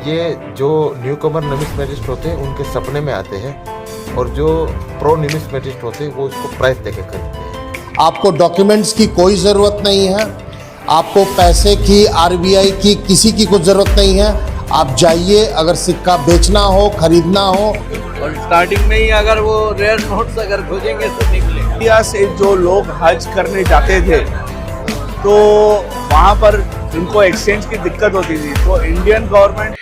ये जो न्यू कमर न्यूमिस्मेटिस्ट होते हैं उनके सपने में आते हैं और जो प्रो न्यूमिस्मेटिस्ट होते हैं वो इसको प्राइस देके खरीदते हैं। आपको डॉक्यूमेंट्स की कोई ज़रूरत नहीं है, आपको पैसे की, आरबीआई की, किसी की कुछ ज़रूरत नहीं है। आप जाइए, अगर सिक्का बेचना हो, खरीदना हो, और स्टार्टिंग में ही अगर वो रेयर नोट्स अगर खोजेंगे तो निकले। इंडिया से जो लोग हज करने जाते थे तो वहाँ पर उनको एक्सचेंज की दिक्कत होती थी, तो इंडियन गवर्नमेंट।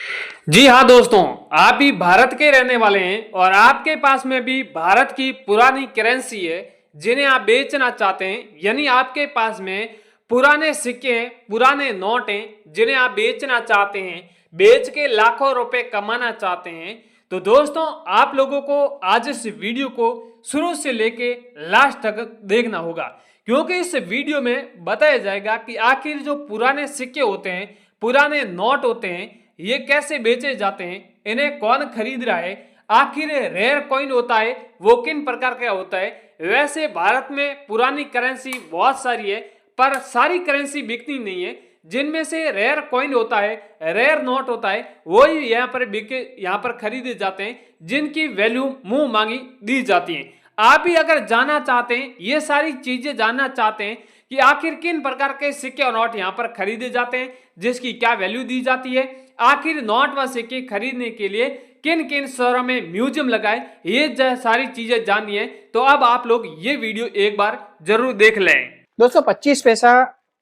जी हाँ दोस्तों, आप भी भारत के रहने वाले हैं और आपके पास में भी भारत की पुरानी करेंसी है जिन्हें आप बेचना चाहते हैं, यानी आपके पास में पुराने सिक्के हैं, पुराने नोट हैं जिन्हें आप बेचना चाहते हैं, बेच के लाखों रुपए कमाना चाहते हैं, तो दोस्तों आप लोगों को आज इस वीडियो को शुरू से लेके लास्ट तक देखना होगा, क्योंकि इस वीडियो में बताया जाएगा कि आखिर जो पुराने सिक्के होते हैं, पुराने नोट होते हैं, ये कैसे बेचे जाते हैं, इन्हें कौन खरीद रहा है, आखिर रेयर कॉइन होता है वो किन प्रकार का होता है। वैसे भारत में पुरानी करेंसी बहुत सारी है, पर सारी करेंसी बिकती नहीं है। जिनमें से रेयर कॉइन होता है, रेयर नोट होता है, वो ही यहाँ पर खरीदे जाते हैं, जिनकी वैल्यू मुंह मांगी दी जाती है। आप भी अगर जानना चाहते हैं, ये सारी चीजें जानना चाहते हैं कि आखिर किन प्रकार के सिक्के और नोट यहाँ पर खरीदे जाते हैं, जिसकी क्या वैल्यू दी जाती है, आखिर नोट व सिक्के खरीदने के लिए किन किन शहरों में म्यूजियम लगाए, ये सारी चीजें जाननी है, तो अब आप लोग ये वीडियो एक बार जरूर देख लें। दोस्तों 25 पैसा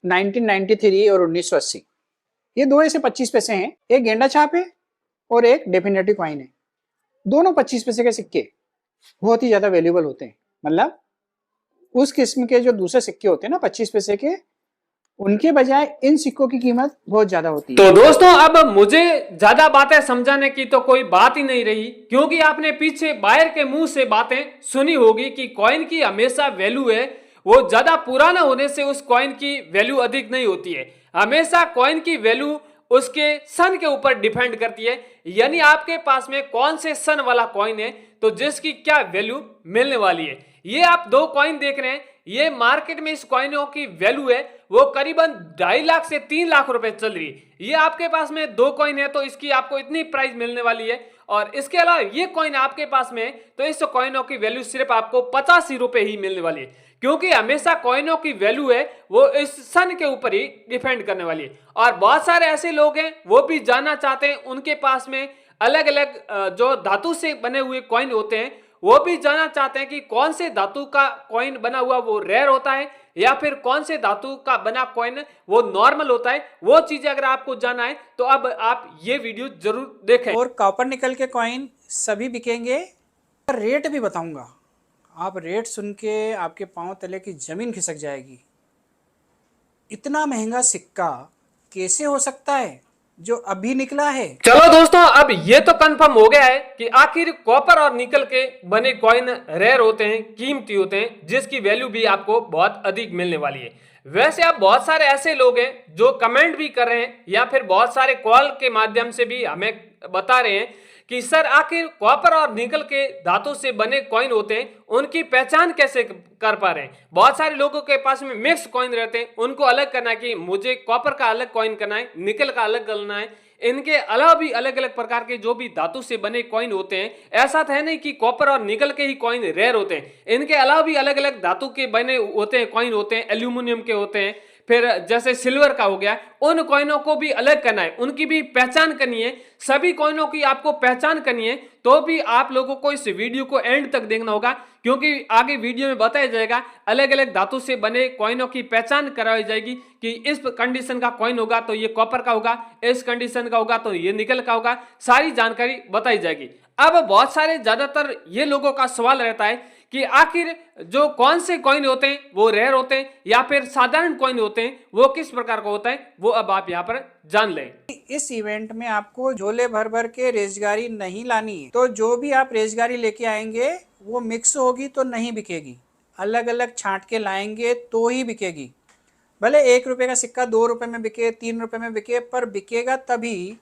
1993 और 1980 ये दो ऐसे 25 पैसे हैं, एक गेंडा छाप है और एक डेफिनेटिव कॉइन है। दोनों 25 पैसे के सिक्के बहुत ही ज्यादा वैल्यूएबल होते हैं, मतलब उस किस्म के जो दूसरे सिक्के होते हैं ना 25 पैसे के, उनके बजाय इन सिक्कों की कीमत बहुत ज्यादा होती है। तो दोस्तों अब मुझे ज्यादा बातें समझाने की तो कोई बात ही नहीं रही, क्योंकि आपने पीछे बाहर के मुंह से बातें सुनी होगी कि कॉइन की हमेशा वैल्यू है, वो ज्यादा पुराना होने से उस कॉइन की वैल्यू अधिक नहीं होती है। हमेशा कॉइन की वैल्यू उसके सन के ऊपर डिपेंड करती है, यानी आपके पास में कौन से सन वाला कॉइन है तो जिसकी क्या वैल्यू मिलने वाली है। ये आप दो कॉइन देख रहे हैं, ये मार्केट में इस कॉइनों की वैल्यू है वो करीबन 2.5 लाख से 3 लाख रुपए चल रही है। ये आपके पास में दो कॉइन है तो इसकी आपको इतनी प्राइस मिलने वाली है, और इसके अलावा ये कॉइन आपके पास में है तो इस कॉइनों की वैल्यू सिर्फ आपको 85 रुपए ही मिलने वाली है, क्योंकि हमेशा कॉइनों की वैल्यू है वो इस सन के ऊपर ही डिपेंड करने वाली है। और बहुत सारे ऐसे लोग हैं वो भी जानना चाहते हैं, उनके पास में अलग अलग जो धातु से बने हुए कॉइन होते हैं, वो भी जानना चाहते हैं कि कौन से धातु का कॉइन बना हुआ वो रेयर होता है या फिर कौन से धातु का बना कॉइन वो नॉर्मल होता है। वो चीजें अगर आपको जानना है तो अब आप ये वीडियो जरूर देखें। और कॉपर निकल के कॉइन सभी बिकेंगे, रेट भी बताऊंगा, आप रेट सुन के आपके पांव तले की जमीन खिसक जाएगी। इतना महंगा सिक्का कैसे हो सकता है जो अभी निकला है। चलो दोस्तों, अब ये तो कंफर्म हो गया है कि आखिर कॉपर और निकल के बने कॉइन रेयर होते हैं, कीमती होते हैं, जिसकी वैल्यू भी आपको बहुत अधिक मिलने वाली है। वैसे अब बहुत सारे ऐसे लोग हैं जो कमेंट भी कर रहे हैं या फिर बहुत सारे कॉल के माध्यम से भी हमें बता रहे हैं कि सर आखिर कॉपर और निकल के धातु से बने कॉइन होते हैं, उनकी पहचान कैसे कर पा रहे हैं। बहुत सारे लोगों के पास में मिक्स कॉइन रहते हैं, उनको अलग करना है कि मुझे कॉपर का अलग कॉइन करना है, निकल का अलग करना है। इनके अलावा भी अलग अलग प्रकार के जो भी धातु से बने कॉइन होते हैं, ऐसा तो है नहीं कि कॉपर और निकल के ही कॉइन रेयर होते हैं। इनके अलावा भी अलग अलग धातु के बने होते हैं कॉइन होते हैं, एल्यूमिनियम के होते हैं, फिर जैसे सिल्वर का हो गया, उन कॉइनों को भी अलग करना है, उनकी भी पहचान करनी है। सभी कॉइनों की आपको पहचान करनी है तो भी आप लोगों को इस वीडियो को एंड तक देखना होगा, क्योंकि आगे वीडियो में बताया जाएगा अलग अलग धातु से बने कॉइनों की पहचान कराई जाएगी कि इस कंडीशन का कॉइन होगा तो ये कॉपर का होगा, इस कंडीशन का होगा तो ये निकल का होगा, सारी जानकारी बताई जाएगी। अब बहुत सारे ज्यादातर ये लोगों का सवाल रहता है कि आखिर जो कौन से कॉइन होते हैं वो रेयर होते हैं या फिर साधारण कॉइन होते हैं, वो किस प्रकार का होता है, वो अब आप यहाँ पर जान लें। इस इवेंट में आपको झोले भर भर के रेजगारी नहीं लानी है, तो जो भी आप रेजगारी लेके आएंगे वो मिक्स होगी तो नहीं बिकेगी, अलग अलग छांट के लाएंगे तो ही बिकेगी। भले 1 रुपये का सिक्का 2 रुपये में बिके, 3 रुपये में बिके, पर बिकेगा तभी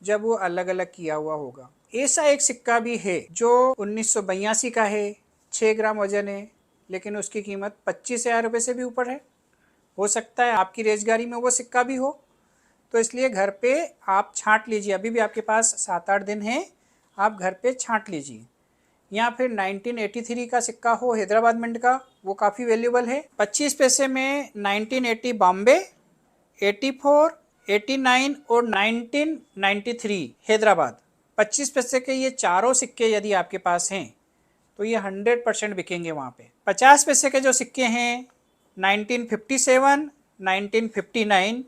जब वो अलग अलग किया हुआ होगा। ऐसा एक सिक्का भी है जो 1982 का है, 6 ग्राम वजन है, लेकिन उसकी कीमत 25,000 रुपये से भी ऊपर है। हो सकता है आपकी रेजगारी में वो सिक्का भी हो, तो इसलिए घर पे आप छांट लीजिए, अभी भी आपके पास 7-8 दिन हैं, आप घर पे छांट लीजिए। या फिर 1983 का सिक्का हो हैदराबाद मिंट का, वो काफ़ी वैल्यूबल है। 25 पैसे में 1980 बॉम्बे, 84, 89 और 1993 हैदराबाद, 25 पैसे के ये चारों सिक्के यदि आपके पास हैं तो ये 100% बिकेंगे वहाँ पे। 50 पैसे के जो सिक्के हैं 1957, 1959,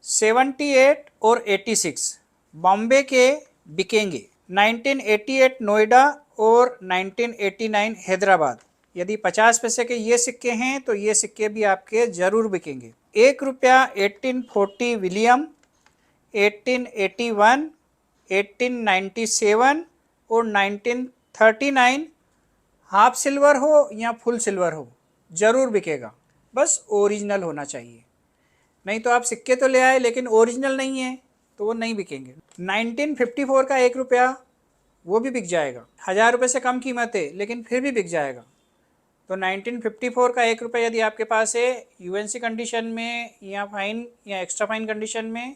78 और 86 बॉम्बे के बिकेंगे। 1988 नोएडा और 1989 हैदराबाद, यदि 50 पैसे के ये सिक्के हैं तो ये सिक्के भी आपके ज़रूर बिकेंगे। 1 रुपया 1840 विलियम, 1881, 1897 और 1939 हाफ सिल्वर हो या फुल सिल्वर हो ज़रूर बिकेगा, बस ओरिजिनल होना चाहिए। नहीं तो आप सिक्के तो ले आए लेकिन ओरिजिनल नहीं है तो वो नहीं बिकेंगे। 1954 का 1 रुपया वो भी बिक जाएगा, 1000 रुपये से कम कीमत है लेकिन फिर भी बिक जाएगा। तो 1954 का 1 रुपया यदि आपके पास है यूएनसी कंडीशन में या फाइन या एक्स्ट्रा फाइन कंडीशन में,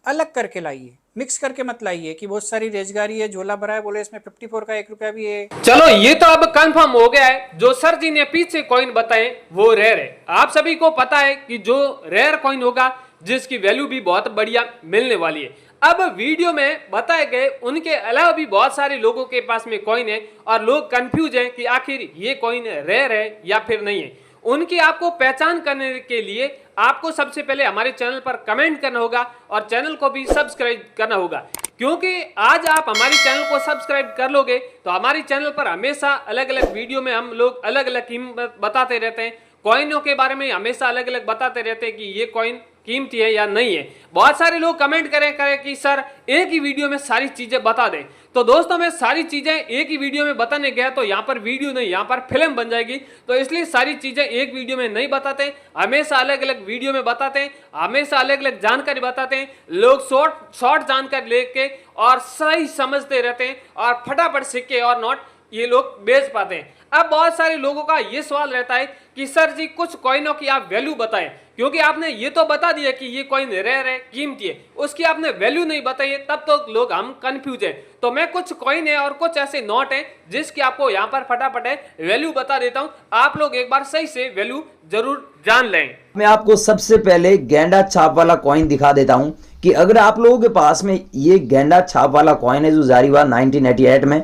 अलग करके लाइए, मिक्स करके मत लाइए कि बहुत सारी रेजगारी है, झोला भरा है, बोले इसमें 54 का 1 रुपया भी है। चलो ये तो अब कंफर्म हो गया है, जो सर जी ने पीछे कॉइन बताए वो रेयर है। आप सभी को पता है कि जो रेयर कॉइन होगा जिसकी वैल्यू भी बहुत बढ़िया मिलने वाली है। अब वीडियो में बताए गए उनके अलावा भी बहुत सारे लोगों के पास में कॉइन है और लोग कंफ्यूज हैं कि आखिर ये कॉइन रेयर है या फिर नहीं है। उनकी आपको पहचान करने के लिए आपको सबसे पहले हमारे चैनल पर कमेंट करना होगा और चैनल को भी सब्सक्राइब करना होगा, क्योंकि आज आप हमारे चैनल को सब्सक्राइब कर लोगे तो हमारे चैनल पर हमेशा अलग अलग वीडियो में हम लोग अलग अलग कीमत बताते रहते हैं। कॉइनों के बारे में हमेशा अलग अलग बताते रहते हैं कि ये कॉइन कीमती है या नहीं है। बहुत सारे लोग कमेंट करें कि सर एक ही वीडियो में सारी चीजें बता दें। तो दोस्तों मैं सारी चीजें एक ही वीडियो में बताने गया तो यहाँ पर वीडियो नहीं, यहाँ पर फिल्म बन जाएगी। तो इसलिए सारी चीजें एक वीडियो में नहीं बताते, हमेशा अलग अलग वीडियो में बताते हैं, हमेशा अलग अलग जानकारी बताते हैं। लोग शॉर्ट जानकारी लेके और सही समझते रहते हैं और फटाफट सिक्के और नोट ये लोग बेच पाते हैं। अब बहुत सारे लोगों का ये सवाल रहता है कि सर जी कुछ कॉइनों की आप वैल्यू बताएं, क्योंकि आपने ये तो बता दिया कि ये कॉइन रेयर है, कीमती है, उसकी आपने वैल्यू नहीं बताई है, तब तो लोग हम कंफ्यूज हैं। तो मैं कुछ कॉइन है और कुछ ऐसे नोट हैं जिसकी आपको यहाँ पर फटाफट वैल्यू बता देता हूँ। आप लोग एक बार सही से वैल्यू जरूर जान लें। मैं आपको सबसे पहले गेंडा छाप वाला कॉइन दिखा देता हूँ कि अगर आप लोगों के पास में ये गेंडा छाप वाला कॉइन है जो जारी हुआ 1988 में,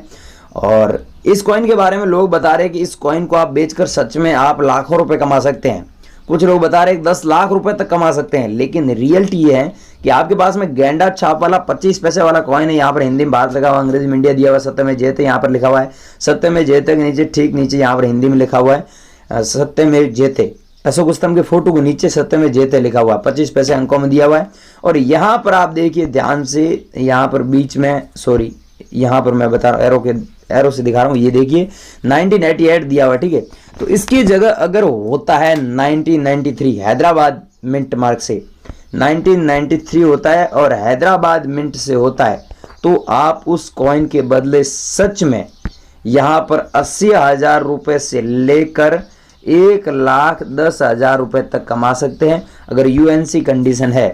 और इस कॉइन के बारे में लोग बता रहे हैं कि इस कॉइन को आप बेचकर सच में आप लाखों रुपए कमा सकते हैं। कुछ लोग बता रहे हैं 10 लाख रुपए तक कमा सकते हैं। लेकिन रियलिटी ये है कि आपके पास में गेंडा छाप वाला 25 पैसे वाला कॉइन है। यहाँ पर हिंदी में भारत लिखा हुआ, अंग्रेजी में इंडिया दिया हुआ, सत्य में जयते यहाँ पर लिखा हुआ है। सत्य में जयते के नीचे ठीक नीचे यहाँ पर हिंदी में लिखा हुआ है सत्य में जयते। अशोक स्तंभ के फोटो को नीचे सत्य में जयते लिखा हुआ है, 25 पैसे अंकों में दिया हुआ है। और यहाँ पर आप देखिए ध्यान से, यहाँ पर बीच में, सॉरी यहाँ पर मैं बता रहा हूँ एरो से दिखा रहा हूँ, ये देखिए 1988 दिया हुआ, ठीक है। तो इसकी जगह अगर होता है 1993 हैदराबाद मिंट मार्क से 1993 होता है और हैदराबाद मिंट से होता है, तो आप उस कॉइन के बदले सच में यहाँ पर 80,000 रुपये से लेकर 1,10,000 रुपये तक कमा सकते हैं। अगर यूएनसी कंडीशन है,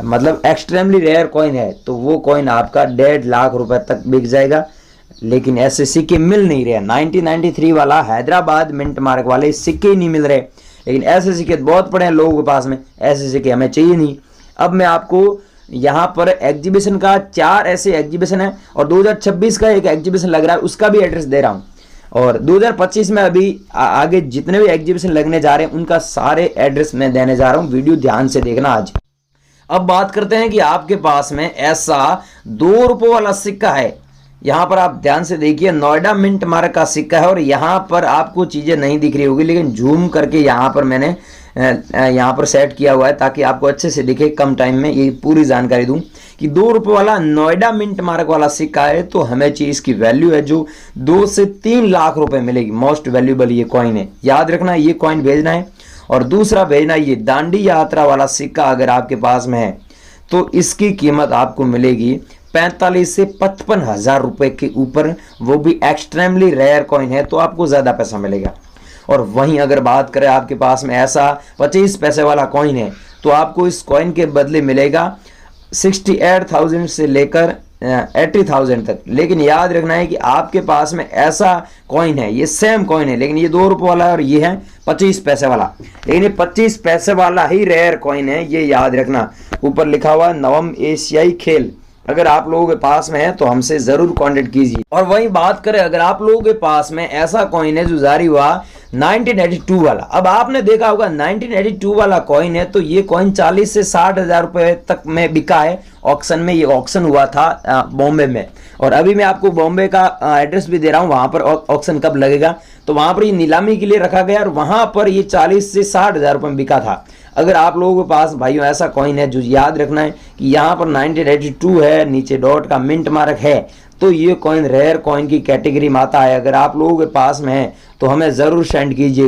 मतलब एक्सट्रीमली रेयर कॉइन है, तो वो कॉइन आपका 1.5 लाख रुपए तक बिक जाएगा। लेकिन ऐसे सिक्के मिल नहीं रहे। 1993 वाला हैदराबाद मिंट मार्क वाले सिक्के ही नहीं मिल रहे, लेकिन ऐसे सिक्के बहुत पड़े हैं लोगों के पास में। ऐसे सिक्के हमें चाहिए नहीं। अब मैं आपको यहाँ पर एग्जीबिशन का 4 ऐसे एग्जीबिशन है और 2026 का एक एग्जीबिशन लग रहा है, उसका भी एड्रेस दे रहा हूँ। और 2025 में अभी आगे जितने भी एग्जीबिशन लगने जा रहे हैं उनका सारे एड्रेस मैं देने जा रहा हूँ। वीडियो ध्यान से देखना आज। अब बात करते हैं कि आपके पास में ऐसा 2 रुपये वाला सिक्का है। यहाँ पर आप ध्यान से देखिए, नोएडा मिंट मार्क का सिक्का है और यहाँ पर आपको चीज़ें नहीं दिख रही होगी, लेकिन जूम करके यहाँ पर मैंने यहाँ पर सेट किया हुआ है ताकि आपको अच्छे से दिखे। कम टाइम में ये पूरी जानकारी दूं कि 2 रुपये वाला नोएडा मिंट मार्क वाला सिक्का है, तो हमें चाहिए इसकी वैल्यू है जो 2 से 3 लाख रुपए मिलेगी। मोस्ट वैल्यूबल ये कॉइन है, याद रखना ये कॉइन भेजना है। और दूसरा भेजना ये दांडी यात्रा वाला सिक्का अगर आपके पास में है तो इसकी कीमत आपको मिलेगी 45 से 55 हजार रुपए के ऊपर, वो भी एक्सट्रीमली रेयर कॉइन है तो आपको ज्यादा पैसा मिलेगा। और वहीं अगर बात करें आपके पास में ऐसा 25 पैसे वाला कॉइन है तो आपको इस कॉइन के बदले मिलेगा 68,000 से लेकर 80,000 तक। लेकिन याद रखना है कि आपके पास में ऐसा कॉइन है, ये सेम कॉइन है, लेकिन ये 2 रुपये वाला है और ये है 25 पैसे वाला, लेकिन ये 25 पैसे वाला ही रेयर कॉइन है, ये याद रखना। ऊपर लिखा हुआ नवम एशियाई खेल, अगर आप लोगों के पास में है तो हमसे जरूर कांटेक्ट कीजिए। और वहीं बात करें, अगर आप लोगों के पास में ऐसा कॉइन है जो जारी हुआ 1982 वाला, अब आपने देखा होगा 1982 वाला कॉइन है, तो ये कॉइन 40 से 60 हजार रुपए तक में बिका है ऑक्शन में। ये ऑक्शन हुआ था बॉम्बे में, और अभी मैं आपको बॉम्बे का एड्रेस भी दे रहा हूँ, वहां पर ऑक्शन कब लगेगा। तो वहां पर ये नीलामी के लिए रखा गया और वहां पर ये 40 से 60 हजार रुपए में बिका था। अगर आप लोगों के पास भाइयों ऐसा कॉइन है, जो याद रखना है कि यहाँ पर 1982 है, नीचे डॉट का मिंट मार्क है, तो ये कॉइन रेयर कॉइन की कैटेगरी में आता है। अगर आप लोगों के पास में है तो हमें ज़रूर सेंड कीजिए।